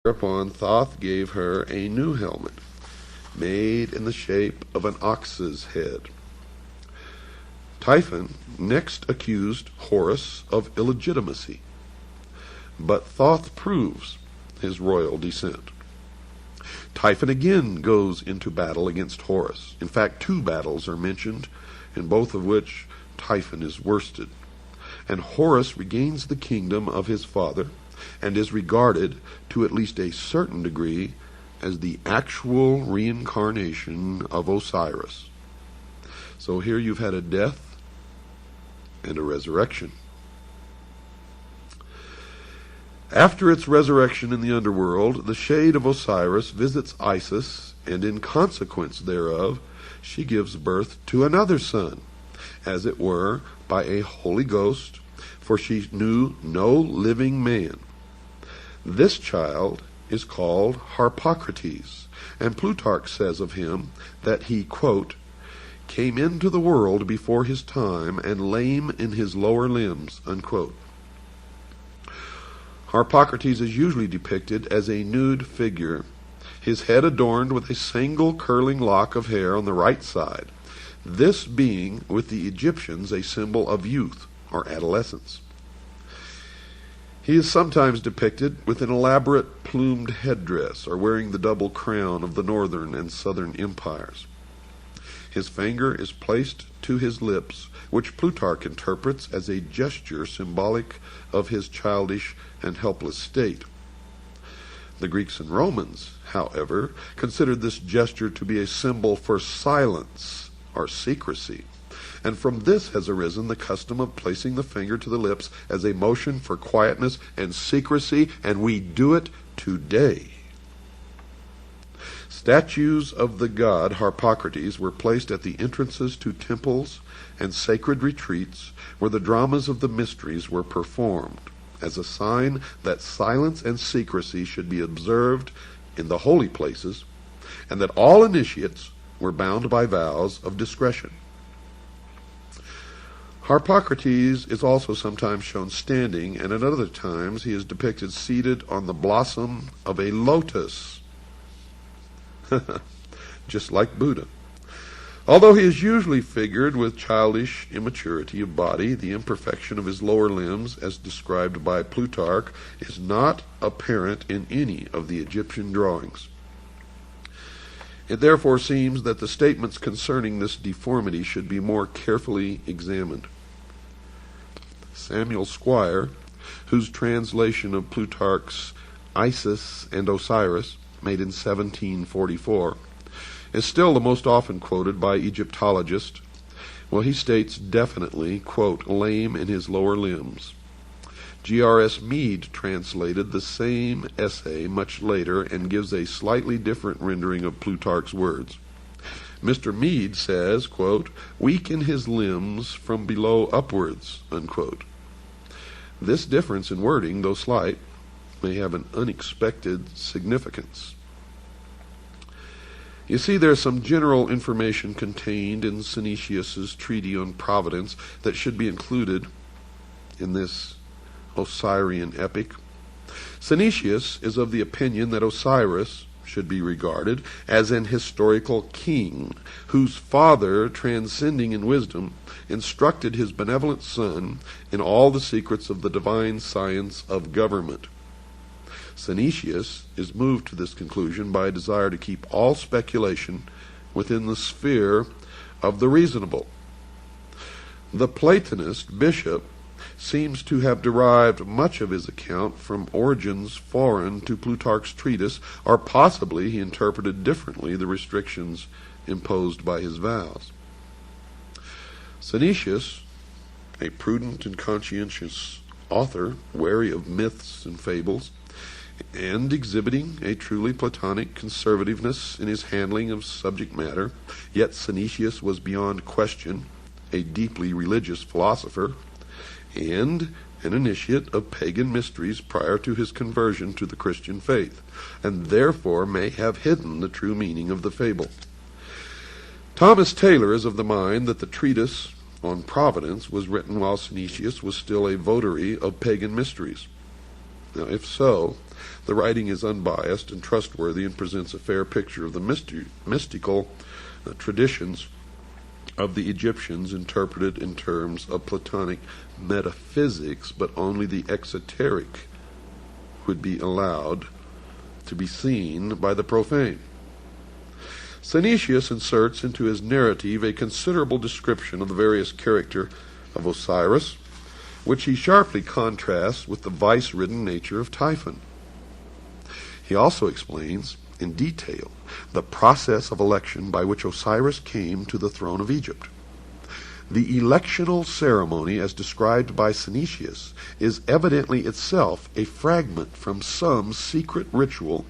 Thereupon Thoth gave her a new helmet, made in the shape of an ox's head. Typhon next accused Horus of illegitimacy, but Thoth proves his royal descent. Typhon again goes into battle against Horus. In fact, 2 battles are mentioned, in both of which Typhon is worsted. And Horus regains the kingdom of his father and is regarded, to at least a certain degree, as the actual reincarnation of Osiris. So here you've had a death and a resurrection. After its resurrection in the underworld, the shade of Osiris visits Isis, and in consequence thereof, she gives birth to another son, as it were, by a Holy Ghost, for she knew no living man. This child is called Harpocrates, and Plutarch says of him that he, quote, came into the world before his time and lame in his lower limbs, unquote. Harpocrates is usually depicted as a nude figure, his head adorned with a single curling lock of hair on the right side, this being, with the Egyptians, a symbol of youth or adolescence. He is sometimes depicted with an elaborate plumed headdress or wearing the double crown of the northern and southern empires. His finger is placed to his lips, which Plutarch interprets as a gesture symbolic of his childish and helpless state. The Greeks and Romans, however, considered this gesture to be a symbol for silence or secrecy, and from this has arisen the custom of placing the finger to the lips as a motion for quietness and secrecy, and we do it today. Statues of the god Harpocrates were placed at the entrances to temples and sacred retreats where the dramas of the mysteries were performed, as a sign that silence and secrecy should be observed in the holy places, and that all initiates were bound by vows of discretion. Harpocrates is also sometimes shown standing, and at other times he is depicted seated on the blossom of a lotus, just like Buddha. Although he is usually figured with childish immaturity of body, the imperfection of his lower limbs, as described by Plutarch, is not apparent in any of the Egyptian drawings. It therefore seems that the statements concerning this deformity should be more carefully examined. Samuel Squire, whose translation of Plutarch's Isis and Osiris, made in 1744, is still the most often quoted by Egyptologists. Well, he states definitely, quote, lame in his lower limbs. G.R.S. Mead translated the same essay much later and gives a slightly different rendering of Plutarch's words. Mr. Mead says, quote, weak in his limbs from below upwards, unquote. This difference in wording, though slight, may have an unexpected significance. You see, there's some general information contained in Synesius's treatise on Providence that should be included in this Osirian epic. Synesius is of the opinion that Osiris should be regarded as an historical king, whose father, transcending in wisdom, instructed his benevolent son in all the secrets of the divine science of government. Synesius is moved to this conclusion by a desire to keep all speculation within the sphere of the reasonable. The Platonist bishop seems to have derived much of his account from origins foreign to Plutarch's treatise, or possibly he interpreted differently the restrictions imposed by his vows. Synesius, a prudent and conscientious author, wary of myths and fables, and exhibiting a truly Platonic conservativeness in his handling of subject matter, yet Synesius was beyond question a deeply religious philosopher and an initiate of pagan mysteries prior to his conversion to the Christian faith, and therefore may have hidden the true meaning of the fable. Thomas Taylor is of the mind that the treatise on Providence was written while Synesius was still a votary of pagan mysteries. Now, if so, the writing is unbiased and trustworthy and presents a fair picture of the mystical traditions of the Egyptians interpreted in terms of Platonic metaphysics, but only the exoteric would be allowed to be seen by the profane. Synesius inserts into his narrative a considerable description of the various character of Osiris, which he sharply contrasts with the vice-ridden nature of Typhon. He also explains in detail the process of election by which Osiris came to the throne of Egypt. The electional ceremony, as described by Synesius, is evidently itself a fragment from some secret ritual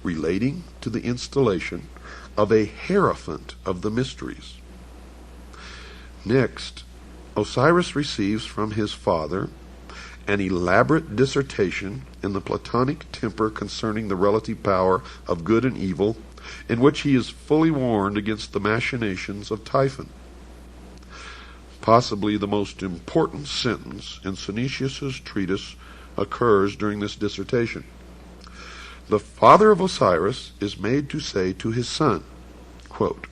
relating to the installation of a hierophant of the mysteries. Next, Osiris receives from his father an elaborate dissertation in the Platonic temper concerning the relative power of good and evil, in which he is fully warned against the machinations of Typhon. Possibly the most important sentence in Synesius's treatise occurs during this dissertation. The father of Osiris is made to say to his son, quote,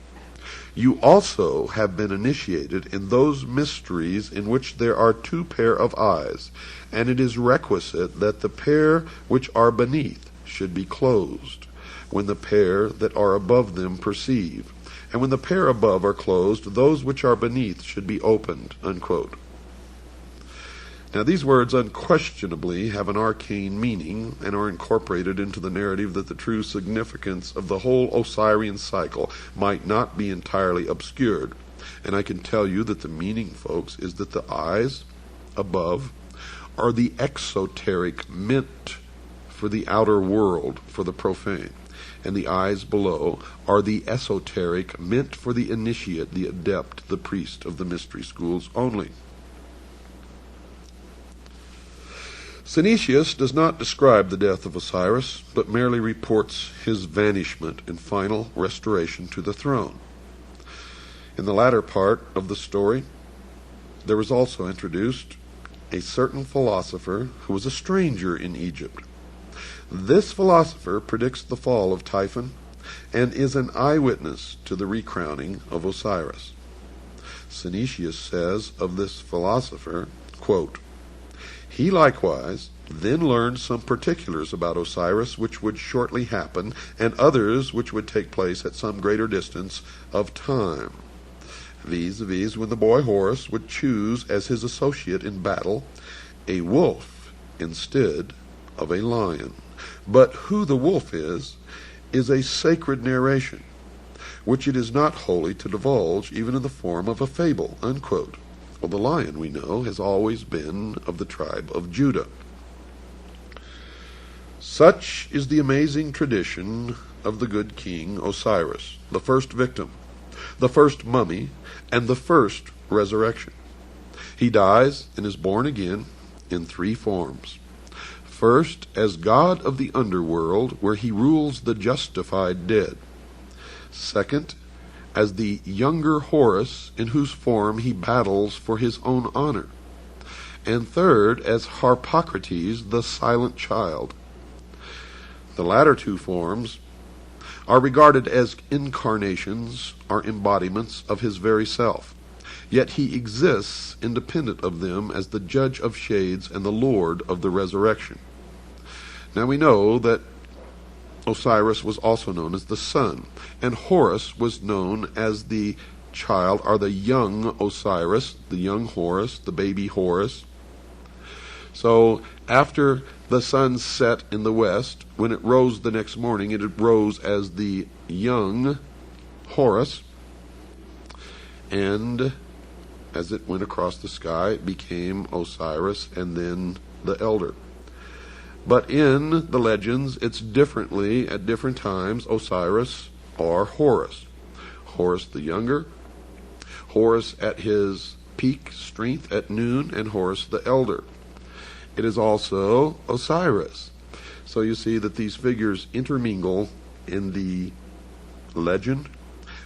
"You also have been initiated in those mysteries in which there are two pair of eyes, and it is requisite that the pair which are beneath should be closed, when the pair that are above them perceive, and when the pair above are closed, those which are beneath should be opened," unquote. Now, these words unquestionably have an arcane meaning and are incorporated into the narrative that the true significance of the whole Osirian cycle might not be entirely obscured. And I can tell you that the meaning, folks, is that the eyes above are the exoteric meant for the outer world, for the profane, and the eyes below are the esoteric meant for the initiate, the adept, the priest of the mystery schools only. Synesius does not describe the death of Osiris, but merely reports his vanishment and final restoration to the throne. In the latter part of the story, there was also introduced a certain philosopher who was a stranger in Egypt. This philosopher predicts the fall of Typhon and is an eyewitness to the recrowning of Osiris. Synesius says of this philosopher, quote, "He likewise then learned some particulars about Osiris which would shortly happen, and others which would take place at some greater distance of time, viz., when the boy Horus would choose as his associate in battle a wolf instead of a lion. But who the wolf is a sacred narration, which it is not holy to divulge even in the form of a fable," unquote. Well, the lion, we know, has always been of the tribe of Judah. Such is the amazing tradition of the good king Osiris, the first victim, the first mummy, and the first resurrection. He dies and is born again in three forms. First, as god of the underworld, where he rules the justified dead. Second, as the younger Horus, in whose form he battles for his own honor. And third, as Harpocrates, the silent child. The latter two forms are regarded as incarnations or embodiments of his very self. Yet he exists independent of them as the judge of shades and the lord of the resurrection. Now we know that Osiris was also known as the sun, and Horus was known as the child, or the young Osiris, the young Horus, the baby Horus. So after the sun set in the west, when it rose the next morning, it rose as the young Horus, and as it went across the sky, it became Osiris and then the elder. But in the legends, it's differently at different times Osiris or Horus. Horus the younger, Horus at his peak strength at noon, and Horus the elder. It is also Osiris. So you see that these figures intermingle in the legend,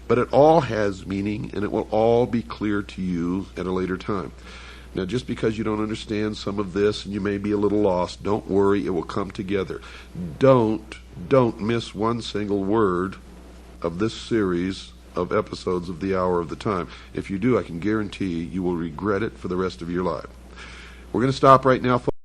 but it all has meaning, and it will all be clear to you at a later time. Now, just because you don't understand some of this and you may be a little lost, don't worry, it will come together. Don't miss one single word of this series of episodes of the Hour of the Time. If you do, I can guarantee you will regret it for the rest of your life. We're going to stop right now, folks.